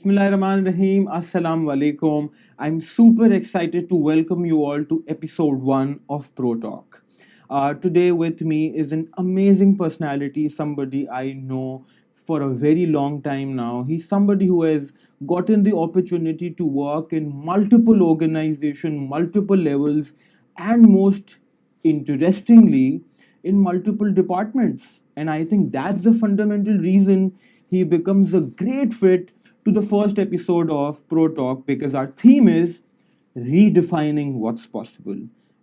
Bismillahirrahmanirrahim. Assalamu alaikum. I'm super excited to welcome you all to episode 1 of Pro Talk. Today, with me is an amazing personality, somebody I know for a very long time now. He's somebody who has gotten the opportunity to work in multiple organizations, multiple levels, and most interestingly, in multiple departments. And I think that's the fundamental reason he becomes a great fit to the first episode of Pro Talk because our theme is redefining what's possible.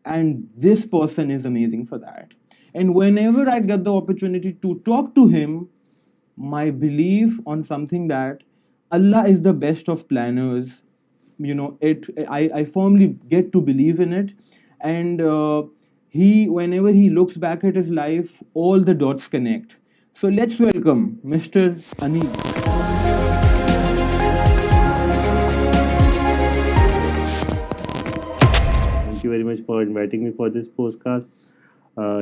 And this person is amazing for that. And whenever I get the opportunity to talk to him, my belief on something that Allah is the best of planners, I firmly get to believe in it. And he, whenever he looks back at his life, all the dots connect. So let's welcome Mr. Anil. Thank you very much for inviting me for this podcast.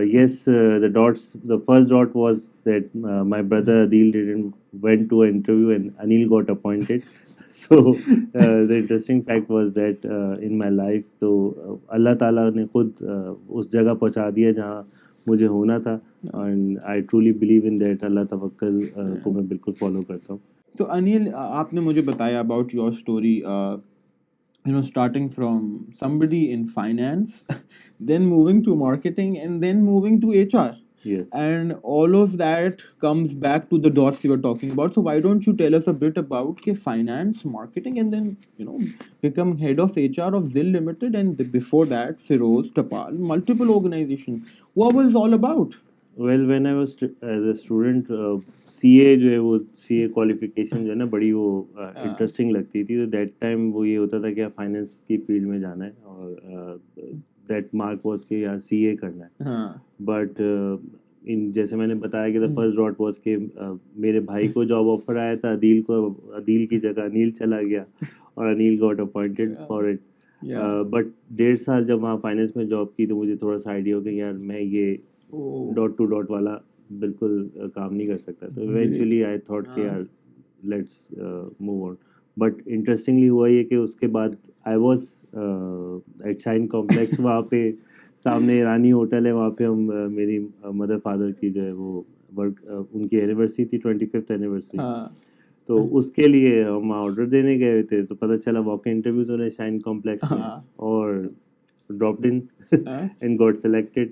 Yes, the first dot was that my brother Adil didn't went to an interview and Anil got appointed. So the interesting fact was that in my life, तो अल्लाह ताला ने खुद उस जगह पहुंचा दिया जहाँ मुझे होना था and I truly believe in that अल्लाह तवक्कल को मैं बिल्कुल follow करता हूँ. तो अनिल, आपने मुझे बताया about your story, starting from somebody in finance, then moving to marketing, and then moving to HR. Yes. And all of that comes back to the dots you were talking about. So why don't you tell us a bit about finance, marketing, and then become head of HR of Zil Limited, and before that, Feroz, Tapal, multiple organizations. What was it all about? Well when I was as a student CA जो है वो CA qualification जो है ना बड़ी वो interesting लगती थी. तो दैट टाइम वो ये होता था कि आप फाइनेंस की फील्ड में जाना है और दैट मार्क वाज कि यार सीए करना है. बट इन जैसे मैंने बताया कि द फर्स्ट डॉट वाज कि मेरे भाई को जॉब ऑफर आया था, अदील की जगह अनिल चला गया और Anil got appointed for it. But 1.5 साल जब वहाँ फाइनेंस में जॉब की तो मुझे थोड़ा सा आइडिया हो गया यार मैं ये डॉट टू डॉट वाला बिल्कुल काम नहीं कर सकता. तो इवेंचुअली आई थॉट कि यार let's move on. But interestingly हुआ ये कि उसके बाद I was at shine complex. वहाँ पे सामने रानी होटल है, वहाँ पे हम मेरी मदर फादर की जो है वो वर्क उनकी एनिवर्सरी थी, 25th एनिवर्सरी. तो उसके लिए हम ऑर्डर देने गए थे तो पता चला वॉक इंटरव्यूज हो रहे शाइन कॉम्प्लेक्स में और dropped in and got selected.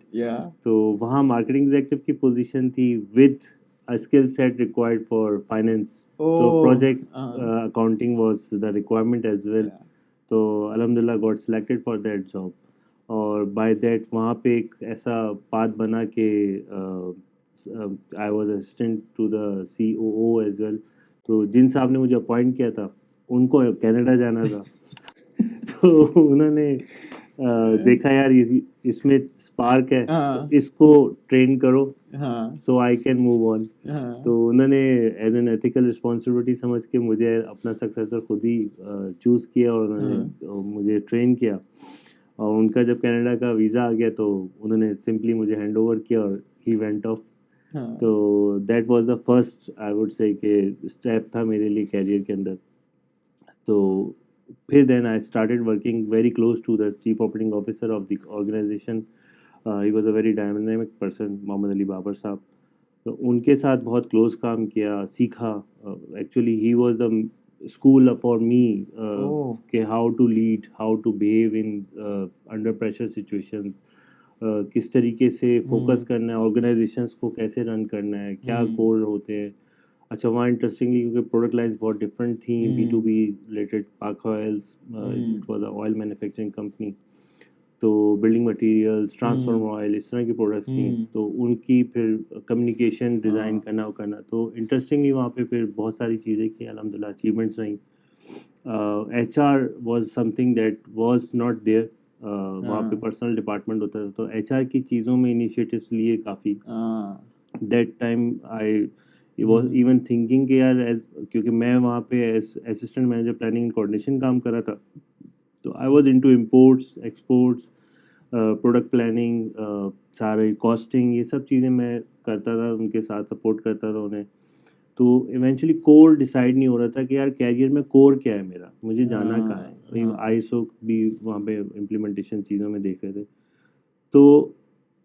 तो वहाँ मार्केटिंग एग्जीक्यूटिव की पोजीशन थी with a skill set required for finance. तो project accounting was the requirement as well. तो अल्हम्दुलिल्लाह got selected for that job. और बाय दैट वहाँ पे एक ऐसा पाथ बना कि I was assistant to the COO as well. तो जिन साहब ने मुझे अपॉइंट किया था उनको कनाडा जाना था. तो उन्होंने देखा यार इसमें स्पार्क है तो इसको ट्रेन करो सो आई कैन मूव ऑन. तो उन्होंने एज एन एथिकल रिस्पॉन्सिबिलिटी समझ के मुझे अपना सक्सेसर खुद ही चूज़ किया और उन्होंने मुझे ट्रेन किया. और उनका जब कनाडा का वीज़ा आ गया तो उन्होंने सिंपली मुझे हैंड ओवर किया और ही वेंट ऑफ. तो that was the first I would से कि स्टेप था मेरे लिए कैरियर के अंदर. तो फिर then I started working very close to the chief operating officer of the organisation. He was a very dynamic person, Mohammad Ali Babar sahab. तो उनके साथ बहुत क्लोज काम किया, सीखा. Actually he was the school for me कि how to lead, how to behave in under pressure situations, किस तरीके से फोकस करना है, ऑर्गेनाइजेशंस को कैसे रन करना है, क्या गोल होते हैं. अच्छा वहाँ इंटरेस्टिंगली क्योंकि प्रोडक्ट लाइन्स बहुत डिफरेंट थी, B2B रिलेटेड, पाक oils, it was a oil manufacturing company. तो बिल्डिंग मटेरियल्स, ट्रांसफॉर्मर ऑयल, इस तरह की प्रोडक्ट्स थी. तो उनकी फिर कम्युनिकेशन डिज़ाइन करना. तो इंटरेस्टिंगली वहाँ पे फिर बहुत सारी चीज़ें की, अल्हम्दुलिल्लाह अचीवमेंट्स रहीं. HR was something that was not there. वहाँ पे पर्सनल डिपार्टमेंट होता था तो HR की चीज़ों में इनिशिएटिव्स लिए काफ़ी. That time I was even thinking कि यार क्योंकि मैं वहाँ पे assistant manager planning and coordination काम कर रहा था. तो I was into imports exports, product planning, सारे कॉस्टिंग, ये सब चीज़ें मैं करता था, उनके साथ सपोर्ट करता था उन्हें. तो इवेंचुअली कोर डिसाइड नहीं हो रहा था कि यार कैरियर में कोर क्या है मेरा, मुझे जाना कहाँ है। हाँ आईएसओ भी वहाँ पे इम्प्लीमेंटेशन चीज़ों में देख रहे थे। तो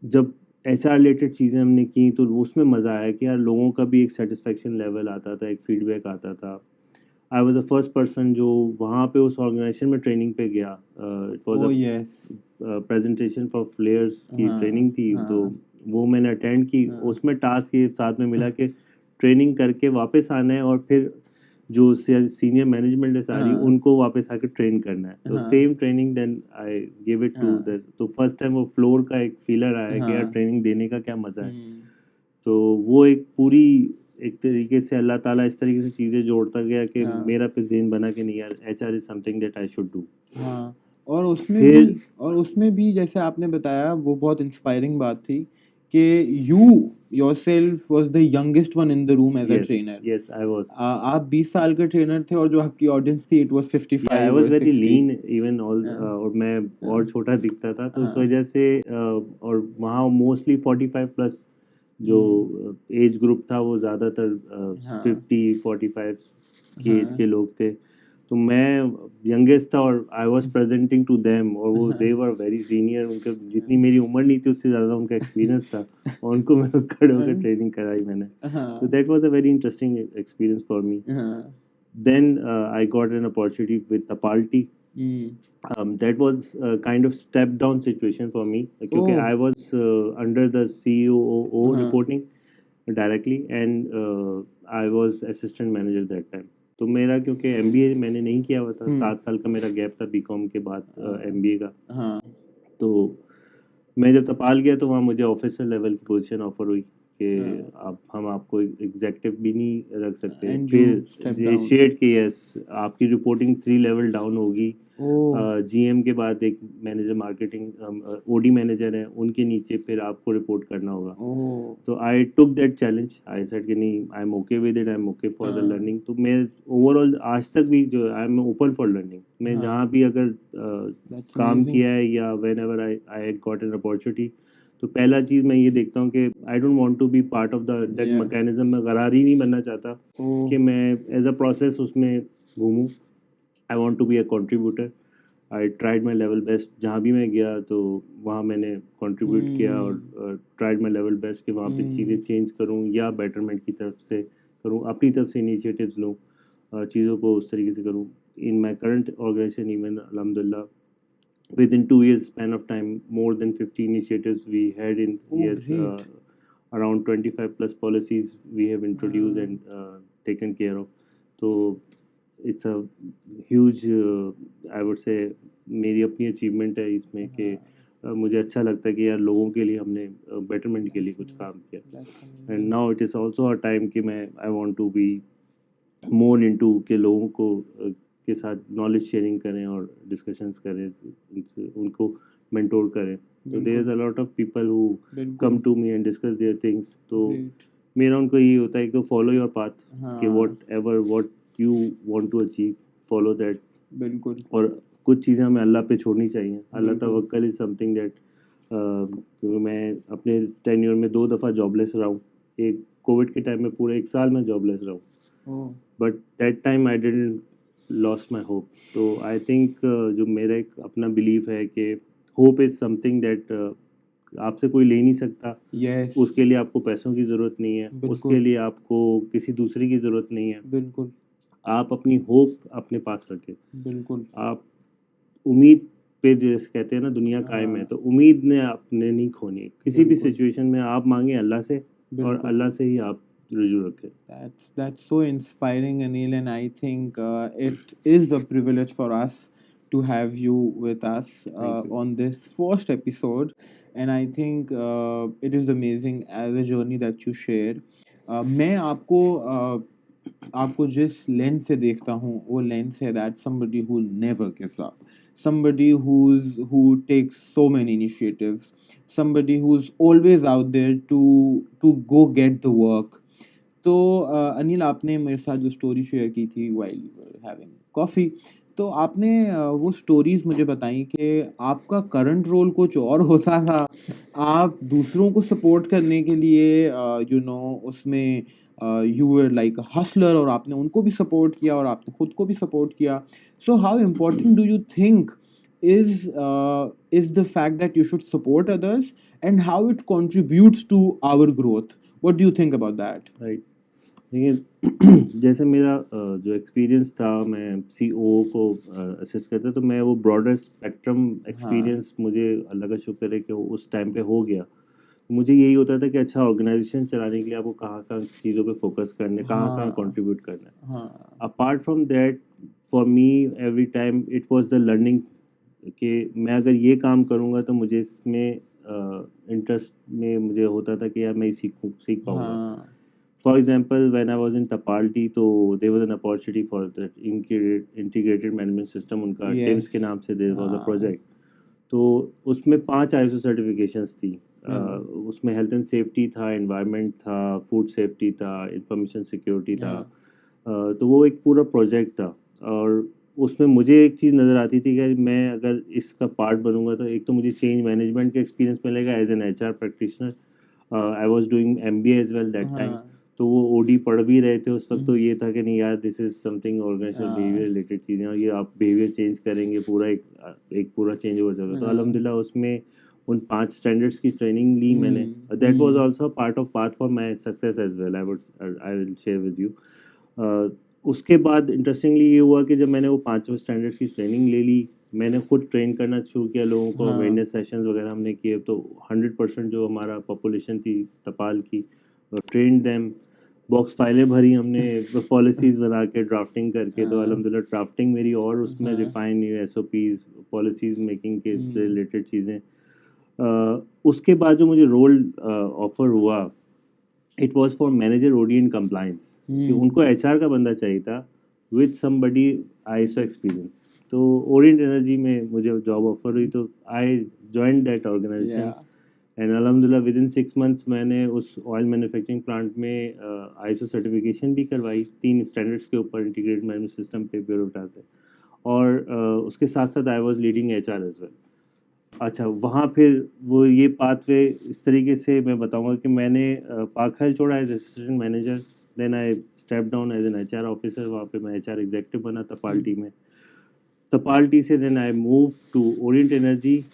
जब एचआर रिलेटेड चीज़ें हमने की तो उसमें मज़ा आया कि यार लोगों का भी एक सेटिस्फेक्शन लेवल आता था, एक फीडबैक आता था। I was the first person जो वहाँ पे उस ऑर्गेनाइजेशन में ट्रेनिंग पे गया। It was oh uh yes presentation for players की हाँ ट्रेनिंग थी, तो हाँ वो मैंने अटेंड की। हाँ उसमें टास्क ये साथ में मिला कि ट्रेनिंग करके वापस आना है और फिर जो सीनियर मैनेजमेंट है सारी हाँ उनको वापस आके ट्रेन करना है। तो हाँ same training then I give it to हाँ दैट। तो फर्स्ट टाइम वो फ्लोर का एक फीलर आया कि यार हाँ ट्रेनिंग देने का क्या मज़ा है। हम्म, तो वो एक पूरी एक तरीके से अल्लाह ताला इस तरीके से चीज़ें जोड़ता गया कि हाँ मेरा पे ज़हन बना कि नहीं यार HR is something that I should do. हाँ फिर और उसमें भी जैसे आपने बताया वो बहुत इंस्पायरिंग बात थी कि you yourself was the youngest one in the room as a yes trainer. Yes I was आप 20 साल के ट्रेनर थे और जो आपकी ऑडियंस थी इट वाज या आई 55 वाज और वेरी 60। लीन इवन ऑल, हाँ और मैं हाँ और छोटा दिखता था तो इस हाँ वजह से और वहाँ मोस्टली 45 प्लस जो हम्म, एज ग्रुप था वो ज़्यादातर हाँ 50 45 की एज हाँ के लोग थे। तो मैं यंगेस्ट था और I was presenting to them, और वो हाँ दे वर वेरी सीनियर, उनके जितनी मेरी उम्र नहीं थी उससे ज़्यादा उनका एक्सपीरियंस था और उनको मैं खड़े होकर ट्रेनिंग कराई मैंने। तो हाँ that was a very interesting experience for me. हाँ Then I got an opportunity with Tapalti. Hmm, That was a kind of step down situation for me क्योंकि ओह I was under the COO हाँ reporting directly, and I was assistant manager that time. तो मेरा क्योंकि MBA मैंने नहीं किया हुआ था, हम्म 7 साल का मेरा गैप था बीकॉम के बाद हाँ एमबीए का। हाँ तो मैं जब तपाल गया तो वहाँ मुझे ऑफिसर लेवल की पोजीशन ऑफर हुई कि हाँ आप हम आपको एग्जेक्टिव भी नहीं रख सकते। एंड यू फिर स्टेप ये डाउन। शेड के यस आपकी रिपोर्टिंग 3 लेवल डाउन होगी। ओह जीएम के बाद एक मैनेजर मार्केटिंग ओडी मैनेजर है, उनके नीचे फिर आपको रिपोर्ट करना होगा। ओह तो I took that challenge, I said कि नहीं I am okay with it, I am okay for the हाँ लर्निंग। तो मैं ओवरऑल आज तक भी जो I am open for learning, मैं हाँ जहाँ भी अगर दैट्स काम अमेजिंग। किया है या whenever I got an opportunity, तो पहला चीज़ मैं ये देखता हूँ कि I don't want to be part of the that या मैकेनिज्म। मैं गरारी नहीं बनना चाहता ओह कि मैं एज अ प्रोसेस उसमें घूमूं। I want to be a contributor. I tried my level best, जहाँ भी मैं गया तो वहाँ मैंने कंट्रीब्यूट किया हम्म और ट्राइड माई लेवल बेस्ट कि वहाँ पे चीज़ें हम्म चेंज करूँ या बेटरमेंट की तरफ से करूँ, अपनी तरफ से इनिशिएटिव्स लूँ, चीज़ों को उस तरीके से करूँ। इन माई करंट ऑर्गेनाइजेशन इवन अलहमदिल्ला within 2 years span of time more than 50 initiatives we had in oh yes, great around 25 plus policies we have introduced हाँ and taken care of. So it's a huge I would say मेरी अपनी achievement है इसमें कि हाँ मुझे अच्छा लगता है कि यार लोगों के लिए हमने बेटरमेंट के लिए दैट्स कुछ काम किया। Amazing that's and amazing. Now it is also a time कि मैं I want to be more into के लोगों को के साथ नॉलेज शेयरिंग करें और डिस्कशंस करें, उनको मेंटोर करें। तो देयर इज़ बिल्कुल a lot of people who come बिल्कुल to me and discuss their things. तो ग्रेट मेरा उनको यही होता है कि फॉलो योर पाथ, कि हाँ whatever what you want to achieve, follow that. बिल्कुल और कुछ चीज़ें हमें अल्लाह पे छोड़नी चाहिए। अल्लाह बिल्कुल तवक्कल इज़ समथिंग दैट, क्योंकि मैं अपने टेन्योर में 2 दफ़ा जॉबलेस रहा हूँ। एक कोविड के टाइम में पूरे 1 साल में जॉबलेस रहा हूँ, oh but that time I didn't lost my hope. तो आई थिंक जो मेरा एक अपना बिलीव है कि होप इज़ समथिंग दैट आपसे कोई ले नहीं सकता। यस उसके लिए आपको पैसों की ज़रूरत नहीं है, उसके बिल्कुल लिए आपको किसी दूसरे की ज़रूरत नहीं है। बिल्कुल आप अपनी होप अपने पास रखें। बिल्कुल आप उम्मीद पे जैसे कहते हैं ना दुनिया कायम है, हाँ तो उम्मीद ने आपने नहीं खोनी। किसी भी बिल्कुल सिचुएशन में आप मांगे अल्लाह से और बिल्कुल अल्लाह से ही आप रुजू रखें। That's so inspiring, Anil, and I think it is a privilege for us to have you with us thank you. on this first episode, and I think it is amazing as a journey that you share. मैं आपको जिस lens से देखता हूँ वो lens है that somebody who never gives up, somebody who takes so many initiatives, somebody who's always out there to go get the work. तो अनिल आपने मेरे साथ जो स्टोरी शेयर की थी व्हाइल हैविंग कॉफ़ी, तो आपने वो स्टोरीज मुझे बताई कि आपका करंट रोल कुछ और होता था। आप दूसरों को सपोर्ट करने के लिए उसमें you were like a Hustler और आपने उनको भी सपोर्ट किया और आपने खुद को भी सपोर्ट किया. So how important do you think is the fact that you should support others and how it contributes to our growth? What do you think about that? Right. देखिए जैसे मेरा जो एक्सपीरियंस था, मैं सीओ को assist करता, तो मैं वो ब्रॉडर स्पेक्ट्रम हाँ. एक्सपीरियंस मुझे अल्लाह का शुक्र है कि वो उस टाइम पे हो गया. मुझे यही होता था कि अच्छा ऑर्गेनाइजेशन चलाने के लिए आपको कहाँ कहाँ चीज़ों पे फोकस करना है, कहाँ कहाँ हाँ. कंट्रीब्यूट करना है. हाँ. Apart from that, for me every time it was the learning, कि मैं अगर ये काम करूँगा तो मुझे इसमें इंटरेस्ट में मुझे होता था कि यार मैं सीख पाऊँगा. हाँ. For example when I was in तपाल्टी, तो there was an opportunity for that integrated management system, उनका टिम्स Yes. के नाम से देयर वाज अ हाँ. प्रोजेक्ट. तो उसमें 5 आईएसओ सर्टिफिकेशंस थी. उसमें हेल्थ एंड सेफ्टी था, एनवायरनमेंट था, फूड सेफ्टी था, इंफॉर्मेशन सिक्योरिटी था. हाँ. तो वो एक पूरा प्रोजेक्ट था. और उसमें मुझे एक चीज़ नज़र आती थी कि मैं अगर इसका पार्ट बनूंगा तो एक तो मुझे चेंज मैनेजमेंट का एक्सपीरियंस मिलेगा as an HR practitioner. I was doing MBA as well that time. हाँ. तो वो ओडी पढ़ भी रहे थे उस वक्त, तो ये था कि नहीं यार, this is something organisational behaviour हाँ. रिलेटेड चीज़ें, और ये आप बिहेवियर चेंज करेंगे, पूरा एक पूरा चेंज ओवर जाएगा. तो हाँ. अल्हम्दुलिल्लाह उसमें उन 5 स्टैंडर्ड्स की ट्रेनिंग ली मैंने. Hmm. That was hmm. Also part of path for my success as well. I will share with you. उसके बाद इंटरेस्टिंगली ये हुआ कि जब मैंने वो 5 स्टैंडर्ड्स की ट्रेनिंग ले ली, मैंने खुद ट्रेन करना शुरू किया लोगों को, हाँ. अवेयरनेस सेशंस वगैरह हमने किए. तो 100% जो हमारा पॉपुलेशन थी तपाल की, ट्रेन देम, बॉक्स फाइलें भरी हमने, पॉलिसीज़ बना के, ड्राफ्टिंग करके. तो हाँ. अल्हम्दुलिल्लाह ड्राफ्टिंग मेरी और उसमें हाँ. रिफाइन हुई, एसओपीज़, पॉलिसीज़ मेकिंग के से हम्म. रिलेटेड चीज़ें. उसके बाद जो मुझे रोल ऑफर हुआ, it was for manager OD and compliance, कि हम्म. उनको एचआर का बंदा चाहिए था विद समबडी आईएसओ एक्सपीरियंस. तो ओरिएंट एनर्जी में मुझे जॉब ऑफर हुई, तो I join that organisation. Yeah. And अल्हम्दुलिल्लाह विद इन 6 मंथ्स मैंने उस ऑयल मैन्युफैक्चरिंग प्लांट में आईएसओ सर्टिफिकेशन भी करवाई, 3 स्टैंडर्ड्स के ऊपर, इंटीग्रेटेड मैनेजमेंट सिस्टम पे, ब्यूरोटा से. और उसके साथ साथ I was leading HR as well. अच्छा, वहाँ फिर वो ये पाथवे इस तरीके से मैं बताऊँगा कि मैंने पाक हेल्थ छोड़ा as assistant manager, then I step down as an HR officer. वहाँ पे मैं एचआर एग्जीक्यूटिव बना तपाल्टी में. तपाल्टी से then I move to Orient Energy.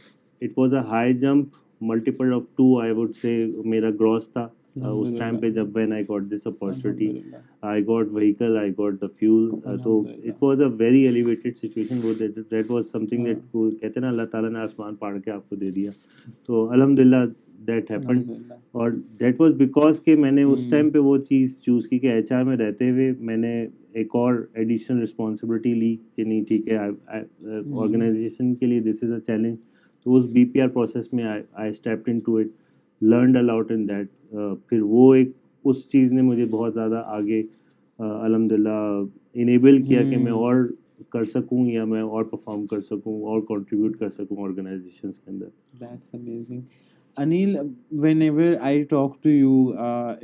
It was a high jump, multiple of 2 I would say मेरा ग्रॉस था. उस टाइम पे Alhamdulillah. जब when I got this opportunity, Alhamdulillah. I got vehicle, I got the fuel. तो Alhamdulillah. it was a very elevated situation. वो that was something हाँ. that वो कहते हैं ना, अल्लाह ताला ने आसमान फाड़ के आपको दे दिया. तो अल्हम्दुलिल्लाह that happened. Alhamdulillah. और that was because कि मैंने उस हम्म. टाइम पे वो चीज़ चूज़ की कि एचआर में रहते हुए मैंने एक और एडिशनल रिस्पॉन्सिबिलिटी ली कि नहीं ठीक है, ऑर्गेनाइजेशन के लिए दिस इज़ अ चैलेंज. तो उस बीपीआर प्रोसेस में I stepped into it, learned a lot in that. फिर वो एक उस चीज़ ने मुझे बहुत ज़्यादा आगे अल्हम्दुलिल्लाह इनेबल किया कि मैं हम्म. और कर सकूं, या मैं और परफॉर्म कर सकूं और कंट्रीब्यूट कर सकूं ऑर्गेनाइजेशंस के अंदर. That's amazing. Anil, whenever I talk to you,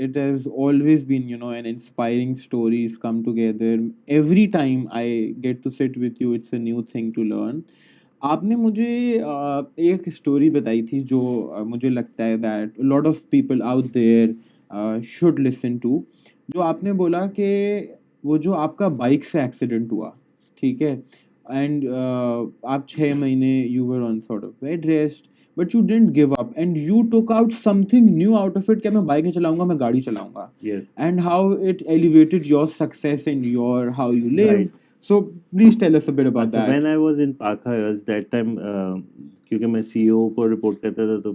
it has always been, an inspiring stories come together. Every time I get to sit with you, it's a new thing to learn. आपने मुझे एक story बताई थी जो मुझे लगता है that lot of people out there should listen to. जो आपने बोला कि वो जो आपका बाइक से एक्सीडेंट हुआ, ठीक है, एंड आप 6 महीने you were on sort of bed rest, but you didn't give up and you took out something new out of it कि मैं बाइक नहीं चलाऊंगा, मैं गाड़ी चलाऊंगा. Yes, And how it elevated your success in your how you live. right. So please tell us a bit about अच्छा, that. When I was इन पाक health that time, क्योंकि मैं सीईओ को रिपोर्ट करता था, तो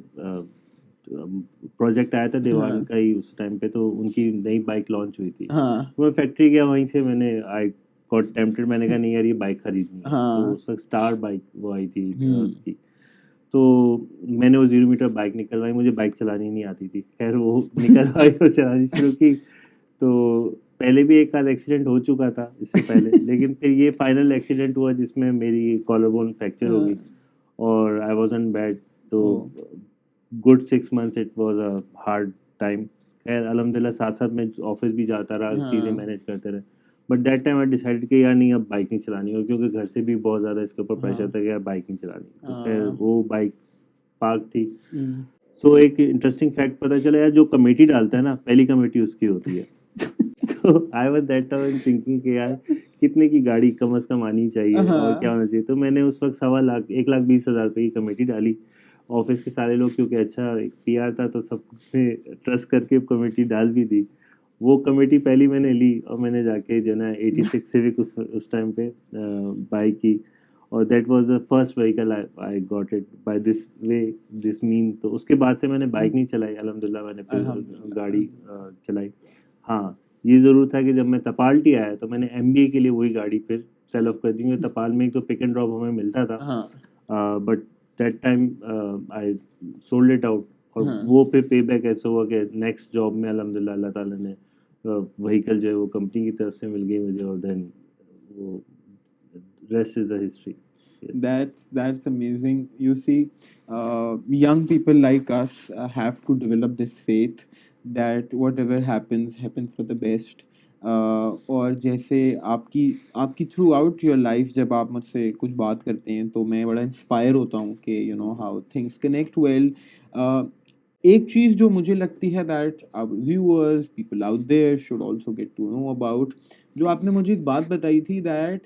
प्रोजेक्ट आया था दीवान हाँ. का ही उस टाइम पे, तो उनकी नई बाइक लॉन्च हुई थी. हाँ. तो मैं फैक्ट्री गया, वहीं से मैंने आई गॉट टेम्प्टेड, मैंने कहा नहीं यार ये बाइक खरीदनी है. तो हाँ. उस वक्त स्टार बाइक वो आई थी हम्म. उसकी. तो मैंने वो 0 मीटर बाइक निकलवाई. मुझे बाइक चलानी नहीं आती थी, खैर वो निकलवाई और चलानी शुरू की. तो पहले भी एक आध एक्सीडेंट हो चुका था इससे पहले, लेकिन फिर ये फाइनल एक्सीडेंट हुआ जिसमें मेरी कॉलर बोन फ्रैक्चर हो गई और आई वाज ऑन बेड. तो Oh. Good 6 months it was a hard time. खैर अल्हम्दुलिल्लाह साथ साथ मैं ऑफिस भी जाता रहा, चीज़ें हाँ. मैनेज करते रहे. But that time I decided कि यार नहीं, अब बाइक नहीं चलानी. और क्योंकि घर से भी बहुत ज़्यादा इसके ऊपर प्रेशर हाँ. था कि यार बाइक नहीं चलानी, तो खैर हाँ. वो बाइक पार्क थी. हम्म. सो एक इंटरेस्टिंग फैक्ट पता चला यार, जो कमेटी डालता है ना, पहली कमेटी उसकी होती है. तो I was that time thinking कि यार कितने की गाड़ी कम से कम आनी चाहिए और क्या हाँ होना चाहिए। तो मैंने उस वक्त 1,20,000 1,20,000 रुपए की कमेटी डाली। ऑफिस के सारे लोग, क्योंकि अच्छा एक पीआर था तो सबने ट्रस्ट करके कमेटी डाल भी दी। वो कमेटी पहली मैंने ली और मैंने जाके जो ना 86 सिविक उस टाइम पे बाई की। और that was the first vehicle I got it by this way, this mean. तो उसके बाद से मैंने बाइक नहीं चलाई अल्हम्दुलिल्लाह, मैंने फिर अल्हम्दुलिल्लाह। गाड़ी चलाई। हाँ, ये ज़रूर था कि जब मैं तपालटी आया तो मैंने एमबीए के लिए वही गाड़ी फिर सेल ऑफ कर दी, क्योंकि तपाल में एक तो पिक एंड ड्रॉप हमें मिलता था, हाँ but that time I sold it out. और हाँ वो फिर पे बैक ऐसा हुआ कि नेक्स्ट जॉब में अल्हम्दुलिल्लाह अल्लाह ताला ने व्हीकल जो है वो कंपनी की तरफ से मिल गई मुझे, और देन वो rest is the history. Yes. That's amazing. You see, young people like us have to develop this faith that whatever happens happens for the best. और जैसे आपकी आपकी थ्रू आउट योर लाइफ जब आप मुझसे कुछ बात करते हैं तो मैं बड़ा इंस्पायर होता हूँ कि you know how things connect well. एक चीज़ जो मुझे लगती है that viewers people out there should also get to know about, जो आपने मुझे एक बात बताई थी that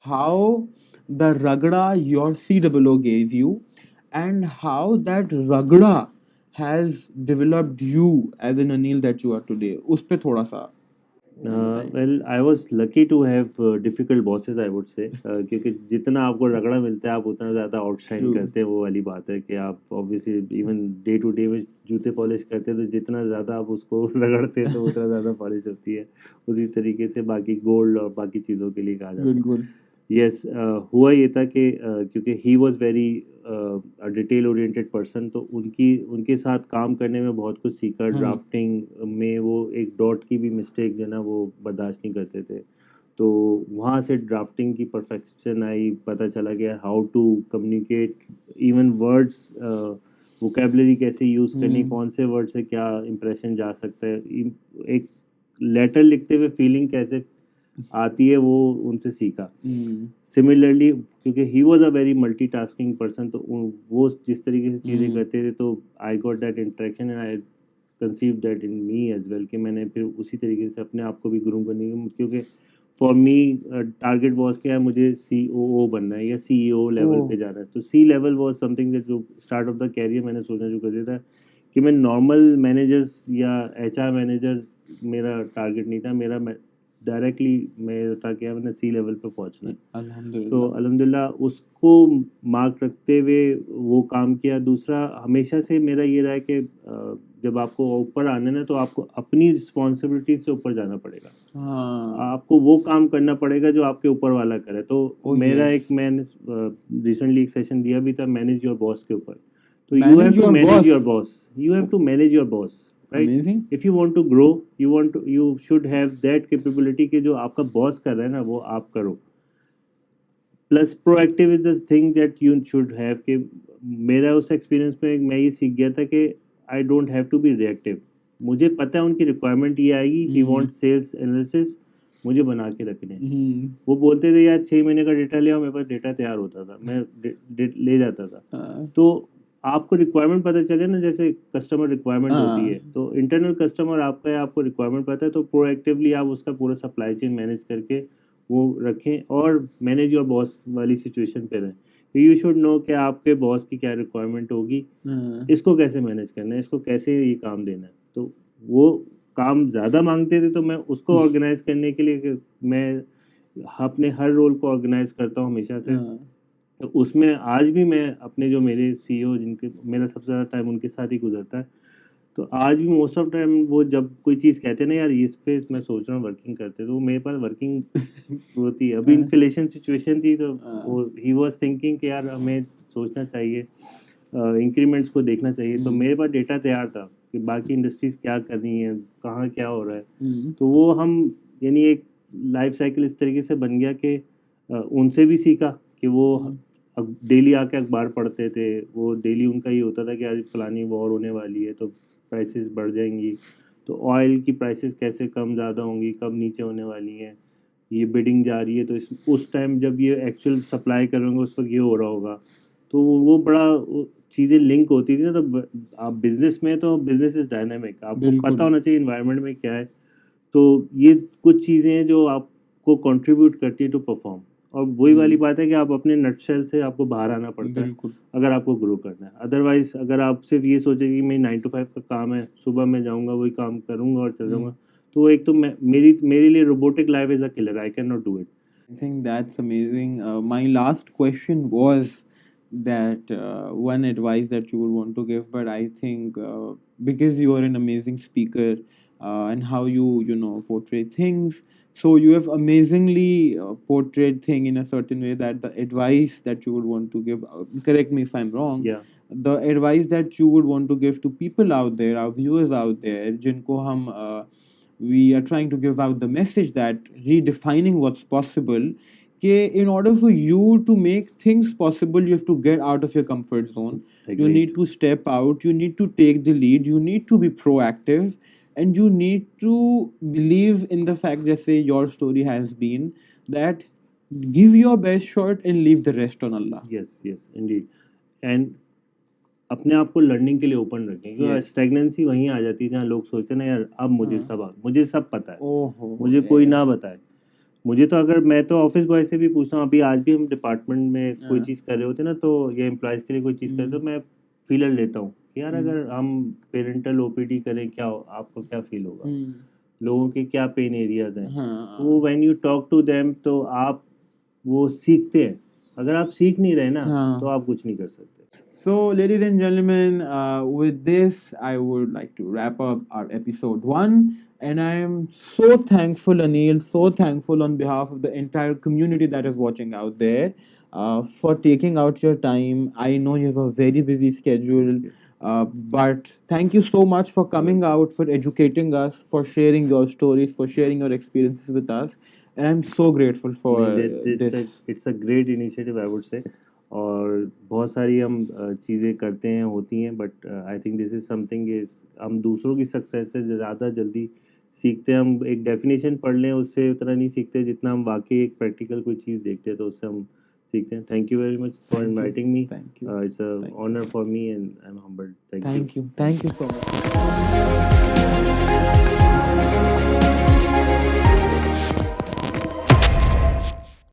how the ragda your COO gave you and how that ragda has developed you as an Anil that you are today. उस पे थोड़ा सा वो बताइए। Well I was lucky to have difficult bosses I would say, क्योंकि जितना आपको रगड़ा मिलता है आप उतना ज़्यादा आउटशाइन ट्रू। करते हैं। वो वाली बात है कि आप obviously even day to day में जूते पॉलिश करते हैं तो जितना ज़्यादा आप उसको रगड़ते हैं तो उतना ज़्यादा पॉलिश होती है। उसी तरीके से बाकी गोल्ड और बाकी चीज़ों के लिए कहा जाता है। बिल्कुल। यस, हुआ ये था कि क्योंकि he was very detail oriented person, तो उनकी उनके साथ काम करने में बहुत कुछ सीखा। हाँ। ड्राफ्टिंग में वो एक डॉट की भी मिस्टेक जो है ना वो बर्दाश्त नहीं करते थे। तो वहाँ से ड्राफ्टिंग की परफेक्शन आई, पता चला कि how to communicate even words, vocabulary कैसे यूज़ करनी, हम्म। कौन से वर्ड से क्या इंप्रेशन जा सकता है, एक लेटर लिखते हुए फीलिंग कैसे आती है, वो उनसे सीखा। हम्म। सिमिलरली क्योंकि he was a very multitasking person, तो वो जिस तरीके से चीज़ें हम्म। करते थे तो I got that interaction and I conceive that in me as well, कि मैंने फिर उसी तरीके से अपने आप को भी ग्रूम करने की, क्योंकि फॉर मी टारगेट वॉज क्या है, मुझे COO बनना है या CEO ओ। लेवल पे जाना है। तो सी लेवल वॉज समथिंग दैट जो स्टार्ट ऑफ द कैरियर मैंने सोचना शुरू कर दिया था कि मैं नॉर्मल मैनेजर्स या HR मैनेजर मेरा टारगेट नहीं था। मेरा डायरेक्टली मेरा था कि मैंने सी लेवल पे पहुंचना है। तो अल्हम्दुलिल्लाह। अल्हम्दुलिल्लाह उसको मार्क रखते हुए वो काम किया। दूसरा हमेशा से मेरा ये रहा है कि जब आपको ऊपर आना है ना तो आपको अपनी रिस्पॉन्सिबिलिटी से ऊपर जाना पड़ेगा। हाँ। आपको वो काम करना पड़ेगा जो आपके ऊपर वाला करे। तो ओ मेरा यस। एक मैंने रिसेंटली एक सेशन दिया भी था मैनेज योर बॉस के ऊपर। तो you have manage to your manage your boss. Boss, you have to manage your boss, right. Amazing. If you want to grow, you should have that capability कि जो आपका boss कर रहा है ना वो आप करो। Plus proactive is the thing that you should have, कि मेरा उस एक्सपीरियंस में मैं ये सीख गया था कि I don't have to be reactive. मुझे पता है उनकी रिक्वायरमेंट ये आएगी, ही हम्म। वांट सेल्स एनालिसिस, मुझे बना के रखने हैं। हम्म। वो बोलते थे यार 6 महीने का डेटा ले आओ, मेरे पास डेटा तैयार होता था, मैं ले जाता था। हाँ। तो आपको रिक्वायरमेंट पता चले ना, जैसे कस्टमर रिक्वायरमेंट होती है हाँ। तो इंटरनल कस्टमर आपका है, आपको रिक्वायरमेंट पता है, तो प्रोएक्टिवली आप उसका पूरा सप्लाई चेन मैनेज करके वो रखें और मैनेज योर बॉस वाली सिचुएशन पे रहें। यू शुड नो कि आपके बॉस की क्या रिक्वायरमेंट होगी, हाँ। इसको कैसे मैनेज करना है, इसको कैसे ये काम देना है। तो वो काम ज़्यादा मांगते थे तो मैं उसको ऑर्गेनाइज करने के लिए मैं अपने हर रोल को ऑर्गेनाइज करता हूँ हमेशा से। हाँ। तो उसमें आज भी मैं अपने जो मेरे CEO जिनके मेरा सबसे ज़्यादा टाइम उनके साथ ही गुजरता है, तो आज भी मोस्ट ऑफ टाइम वो जब कोई चीज़ कहते हैं ना यार इस पे मैं सोच रहा हूँ वर्किंग करते, तो वो मेरे पास वर्किंग होती है। अभी हाँ। इन्फ्लेशन सिचुएशन थी तो हाँ। वो ही वाज थिंकिंग कि यार हमें सोचना चाहिए, इंक्रीमेंट्स को देखना चाहिए। तो हम्म। मेरे पास डेटा तैयार था कि बाकी इंडस्ट्रीज क्या कर रही हैं, कहाँ क्या हो रहा है। हम्म। तो वो हम यानी एक लाइफ साइकिल इस तरीके से बन गया कि उनसे भी सीखा कि वो हम्म। डेली आके अखबार पढ़ते थे। वो डेली उनका ये होता था कि आज फलानी वॉर होने वाली है तो प्राइसेस बढ़ जाएंगी, तो ऑयल की प्राइसेस कैसे कम ज़्यादा होंगी, कब नीचे होने वाली हैं, ये बिडिंग जा रही है, तो उस टाइम जब ये एक्चुअल सप्लाई करेंगे उस वक्त ये हो रहा होगा। तो वो बड़ा चीज़ें लिंक होती थी ना, तो आप बिजनेस में, तो बिजनेस इज डायनामिक, आपको बिल्कुल। पता होना चाहिए इन्वायरमेंट में क्या है। तो ये कुछ चीज़ें हैं जो आपको कंट्रीब्यूट करती है टू परफॉर्म। और वही वाली बात है कि आप अपने नटशेल से आपको बाहर आना पड़ता है बिल्कुल। अगर आपको ग्रो करना है। अदरवाइज अगर आप सिर्फ ये सोचे कि मैं 9 to 5 का काम है, सुबह मैं जाऊंगा वही काम करूंगा और चल जाऊंगा, तो वो एक तो मेरे लिए robotic life is a killer, I can not do it. I think that's amazing. My last question was that one advice that you would want to give, but I think because you are an amazing speaker and how you know portray things, so you have amazingly portrayed thing in a certain way that the advice that you would want to give. Correct me if I'm wrong. या The advice that you would want to give to people out there, our viewers out there, जिनको हम we are trying to give out the message that redefining what's possible, in order for you to make things possible, you have to get out of your comfort zone. You agreed. need to step out, you need to take the lead, you need to be proactive, and you need to believe in the fact that say your story has been that give your best shot and leave the rest on Allah. Yes yes Indeed. And अपने आप को learning के लिए open रखें, क्योंकि Yes. Stagnancy वहीं आ जाती है जहाँ लोग सोचते हैं ना यार अब मुझे सब पता है, Oh, मुझे कोई ना yes. बताए। मुझे तो अगर मैं तो ऑफिस बॉय से भी पूछता हूँ, अभी आज भी हम डिपार्टमेंट में कोई हाँ. चीज़ कर रहे होते हैं ना, तो या एम्प्लॉयज़ के लिए कोई चीज़ कर रहे, तो मैं फीलर लेता हूँ कि यार अगर हम पेरेंटल ओपीडी करें क्या आपको क्या फील होगा, लोगों के क्या पेन एरियाज हैं। वो when you talk to them तो आप वो सीखते हैं। अगर आप सीख नहीं रहे ना हाँ. तो आप कुछ नहीं कर सकते। So, ladies and gentlemen, with this, I would like to wrap up our episode one. And I am so thankful, Anil, so thankful on behalf of the entire community that is watching out there for taking out your time. I know you have a very busy schedule, but thank you so much for coming out, for educating us, for sharing your stories, for sharing your experiences with us. And I'm so grateful for this. It's a great initiative I would से। और बहुत सारी हम चीज़ें करते हैं, होती हैं, but I think this is something is हम दूसरों की सक्सेस से ज़्यादा जल्दी सीखते हैं। हम एक डेफिनेशन पढ़ लें उससे उतना नहीं सीखते जितना हम वाकई एक प्रैक्टिकल कोई चीज़ देखते हैं तो उससे हम सीखते हैं। Thank you very much for Thank you. Inviting me. Thank you. It's a Thank you. Honour for me and I am humbled. Thank you. Thank you. Thank you so much.